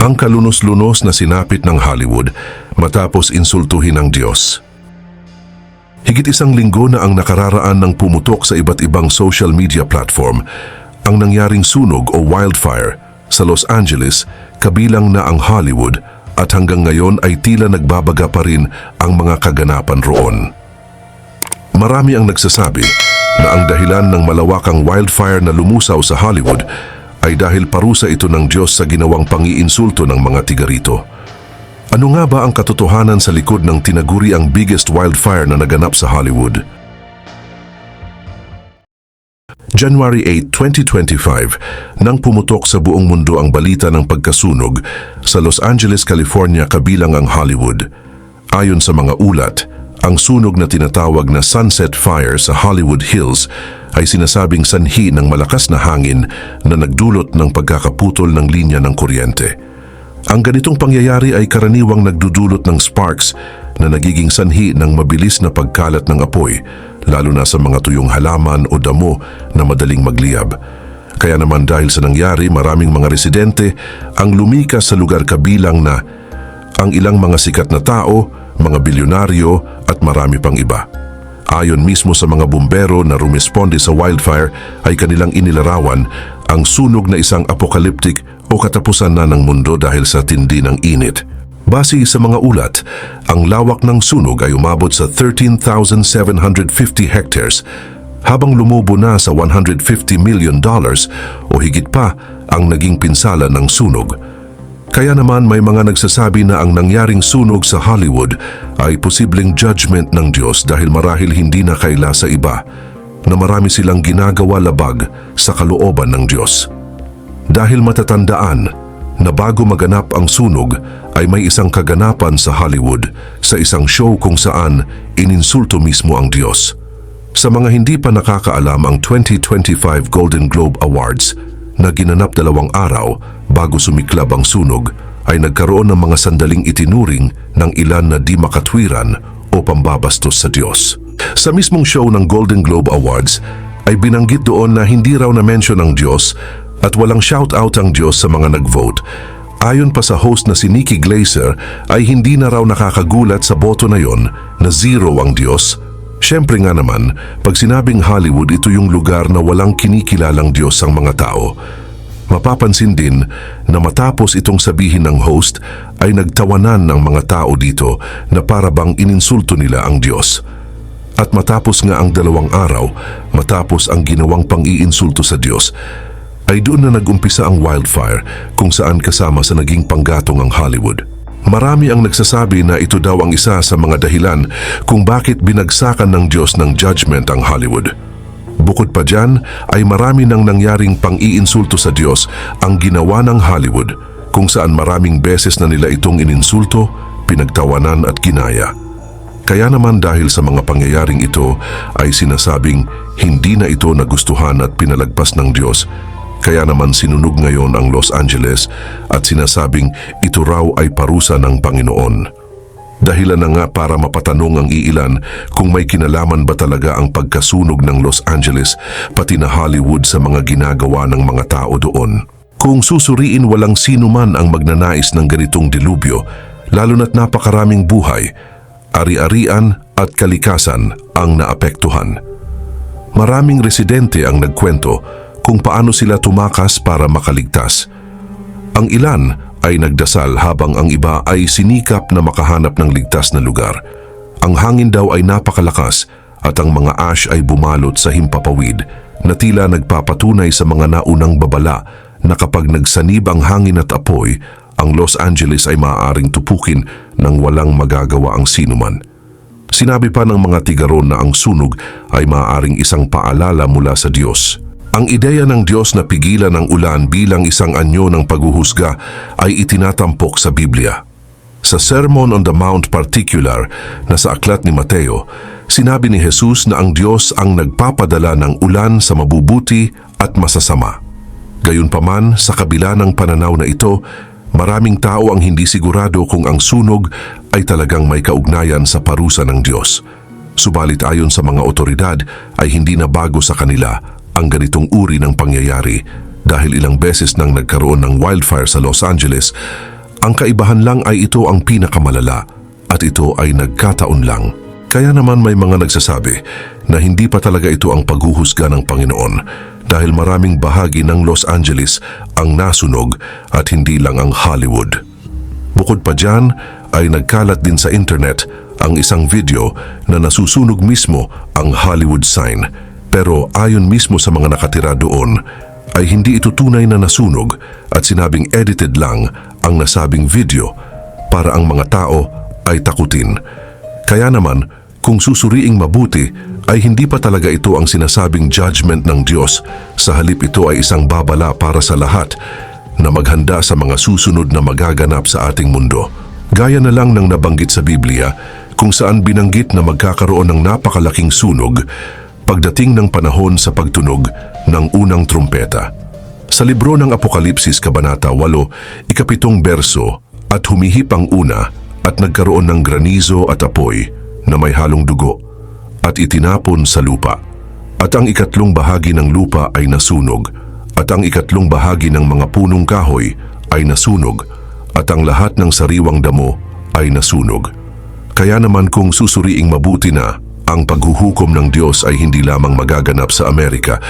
Ang kalunos-lunos na sinapit ng Hollywood matapos insultuhin ng Diyos. Higit isang linggo na ang nakararaan ng pumutok sa iba't ibang social media platform ang nangyaring sunog o wildfire sa Los Angeles, kabilang na ang Hollywood, at hanggang ngayon ay tila nagbabaga pa rin ang mga kaganapan roon. Marami ang nagsasabi na ang dahilan ng malawakang wildfire na lumusaw sa Hollywood ay dahil parusa ito ng Diyos sa ginawang pangiinsulto ng mga tiga rito. Ano nga ba ang katotohanan sa likod ng tinaguri ang biggest wildfire na naganap sa Hollywood? January 8, 2025, nang pumutok sa buong mundo ang balita ng pagkasunog sa Los Angeles, California kabilang ang Hollywood. Ayon sa mga ulat, ang sunog na tinatawag na Sunset Fire sa Hollywood Hills ay sinasabing sanhi ng malakas na hangin na nagdulot ng pagkakaputol ng linya ng kuryente. Ang ganitong pangyayari ay karaniwang nagdudulot ng sparks na nagiging sanhi ng mabilis na pagkalat ng apoy, lalo na sa mga tuyong halaman o damo na madaling magliyab. Kaya naman dahil sa nangyari, maraming mga residente ang lumikas sa lugar kabilang na ang ilang mga sikat na tao, mga bilyonaryo at marami pang iba. Ayon mismo sa mga bumbero na rumisponde sa wildfire ay kanilang inilarawan ang sunog na isang apocalyptic o katapusan na ng mundo dahil sa tindi ng init. Base sa mga ulat, ang lawak ng sunog ay umabot sa 13,750 hectares habang lumubo na sa $150 million o higit pa ang naging pinsala ng sunog. Kaya naman may mga nagsasabi na ang nangyaring sunog sa Hollywood ay posibleng judgment ng Diyos dahil marahil hindi na kaila sa iba na marami silang ginagawa labag sa kalooban ng Diyos. Dahil matatandaan na bago maganap ang sunog ay may isang kaganapan sa Hollywood sa isang show kung saan ininsulto mismo ang Diyos. Sa mga hindi pa nakakaalam, ang 2025 Golden Globe Awards na ginanap 2 araw bago sumiklab ang sunog ay nagkaroon ng mga sandaling itinuring ng ilan na di makatwiran o pambabastos sa Diyos. Sa mismong show ng Golden Globe Awards ay binanggit doon na hindi raw na-mention ang Diyos at walang shout-out ang Diyos sa mga nag-vote. Ayon pa sa host na si Nikki Glaser ay hindi na raw nakakagulat sa boto na yon na 0 ang Diyos. Siyempre nga naman, pag sinabing Hollywood, ito yung lugar na walang kinikilalang Diyos ang mga tao. Mapapansin din na matapos itong sabihin ng host ay nagtawanan ng mga tao dito na para bang ininsulto nila ang Diyos. At matapos nga ang 2 araw, matapos ang ginawang pang-iinsulto sa Diyos, ay doon na nag-umpisa ang wildfire kung saan kasama sa naging panggatong ang Hollywood. Marami ang nagsasabi na ito daw ang isa sa mga dahilan kung bakit binagsakan ng Diyos ng judgment ang Hollywood. Bukod pa dyan ay marami nang nangyaring pang-iinsulto sa Diyos ang ginawa ng Hollywood kung saan maraming beses na nila itong ininsulto, pinagtawanan at ginaya. Kaya naman dahil sa mga pangyayaring ito ay sinasabing hindi na ito nagustuhan at pinalagpas ng Diyos. Kaya naman sinunog ngayon ang Los Angeles at sinasabing ito raw ay parusa ng Panginoon. Dahilan na nga para mapatanong ang iilan kung may kinalaman ba talaga ang pagkasunog ng Los Angeles pati na Hollywood sa mga ginagawa ng mga tao doon. Kung susuriin, walang sino man ang magnanais ng ganitong dilubyo, lalo na't napakaraming buhay, ari-arian at kalikasan ang naapektuhan. Maraming residente ang nagkwento kung paano sila tumakas para makaligtas. Ang ilan ay nagdasal habang ang iba ay sinikap na makahanap ng ligtas na lugar. Ang hangin daw ay napakalakas at ang mga ash ay bumalot sa himpapawid na tila nagpapatunay sa mga naunang babala na kapag nagsanib ang hangin at apoy, ang Los Angeles ay maaaring tupukin nang walang magagawa ang sinuman. Sinabi pa ng mga tigaron na ang sunog ay maaaring isang paalala mula sa Diyos. Ang ideya ng Diyos na pigilan ang ulan bilang isang anyo ng paghuhusga ay itinatampok sa Biblia. Sa Sermon on the Mount particular na sa aklat ni Mateo, sinabi ni Jesus na ang Diyos ang nagpapadala ng ulan sa mabubuti at masasama. Gayunpaman, sa kabila ng pananaw na ito, maraming tao ang hindi sigurado kung ang sunog ay talagang may kaugnayan sa parusa ng Diyos. Subalit ayon sa mga otoridad ay hindi na bago sa kanila ang ganitong uri ng pangyayari dahil ilang beses nang nagkaroon ng wildfire sa Los Angeles Ang kaibahan lang ay ito ang pinakamalala at ito ay nagkataon lang. Kaya naman may mga nagsasabi na hindi pa talaga ito ang paghuhusga ng Panginoon dahil maraming bahagi ng Los Angeles ang nasunog at hindi lang ang Hollywood. Bukod pa dyan ay nagkalat din sa internet ang isang video na nasusunog mismo ang Hollywood sign. Pero ayon mismo sa mga nakatira doon ay hindi ito tunay na nasunog at sinabing edited lang ang nasabing video para ang mga tao ay takutin. Kaya naman, kung susuriing mabuti, ay hindi pa talaga ito ang sinasabing judgment ng Diyos. Sa halip ito ay isang babala para sa lahat na maghanda sa mga susunod na magaganap sa ating mundo. Gaya na lang ng nabanggit sa Biblia kung saan binanggit na magkakaroon ng napakalaking sunog pagdating ng panahon sa pagtunog ng unang trumpeta. Sa libro ng Apokalipsis, Kabanata 8, ika-7 berso, at humihip ang una at nagkaroon ng granizo at apoy na may halong dugo at itinapon sa lupa. At ang ikatlong bahagi ng lupa ay nasunog at ang ikatlong bahagi ng mga punong kahoy ay nasunog at ang lahat ng sariwang damo ay nasunog. Kaya naman kung susuriing mabuti na, ang paghuhukom ng Diyos ay hindi lamang magaganap sa Amerika,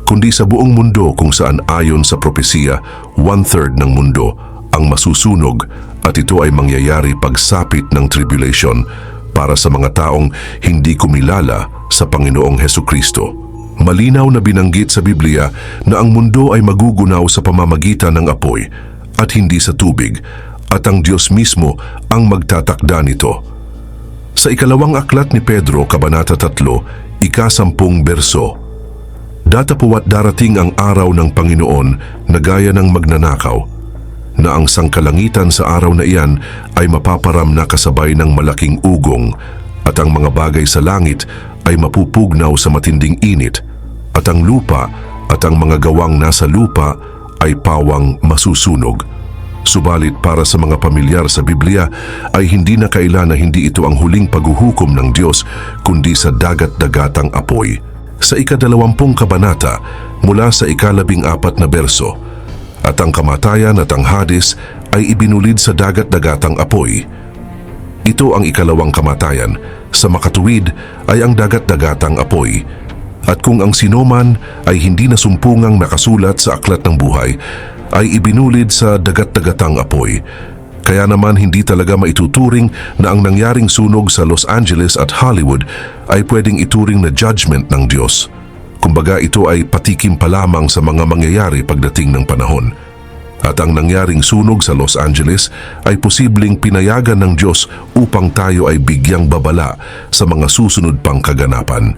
kundi sa buong mundo kung saan ayon sa propesiya, 1/3 ng mundo ang masusunog at ito ay mangyayari pagsapit ng tribulation para sa mga taong hindi kumilala sa Panginoong Hesukristo. Malinaw na binanggit sa Biblia na ang mundo ay magugunaw sa pamamagitan ng apoy at hindi sa tubig at ang Diyos mismo ang magtatakda nito. Sa ikalawang aklat ni Pedro, Kabanata 3, ika-10 berso, datapuwat darating ang araw ng Panginoon na gaya ng magnanakaw, na ang sangkalangitan sa araw na iyan ay mapaparam na kasabay ng malaking ugong at ang mga bagay sa langit ay mapupugnaw sa matinding init at ang lupa at ang mga gawang nasa lupa ay pawang masusunog. Subalit para sa mga pamilyar sa Biblia ay hindi na kailan na hindi ito ang huling paghuhukom ng Diyos kundi sa dagat-dagatang apoy. Sa ika-20 kabanata mula sa ika-14 na berso, at ang kamatayan at ang Hades ay ibinulid sa dagat-dagatang apoy. Ito ang ikalawang kamatayan. Sa makatuwid ay ang dagat-dagatang apoy. At kung ang sinuman ay hindi nasumpungang nakasulat sa aklat ng buhay, ay ibinulid sa dagat-dagatang apoy. Kaya naman hindi talaga maituturing na ang nangyaring sunog sa Los Angeles at Hollywood ay pwedeng ituring na judgment ng Diyos. Kumbaga ito ay patikim pa lamang sa mga mangyayari pagdating ng panahon. At ang nangyaring sunog sa Los Angeles ay posibleng pinayagan ng Diyos upang tayo ay bigyang babala sa mga susunod pang kaganapan.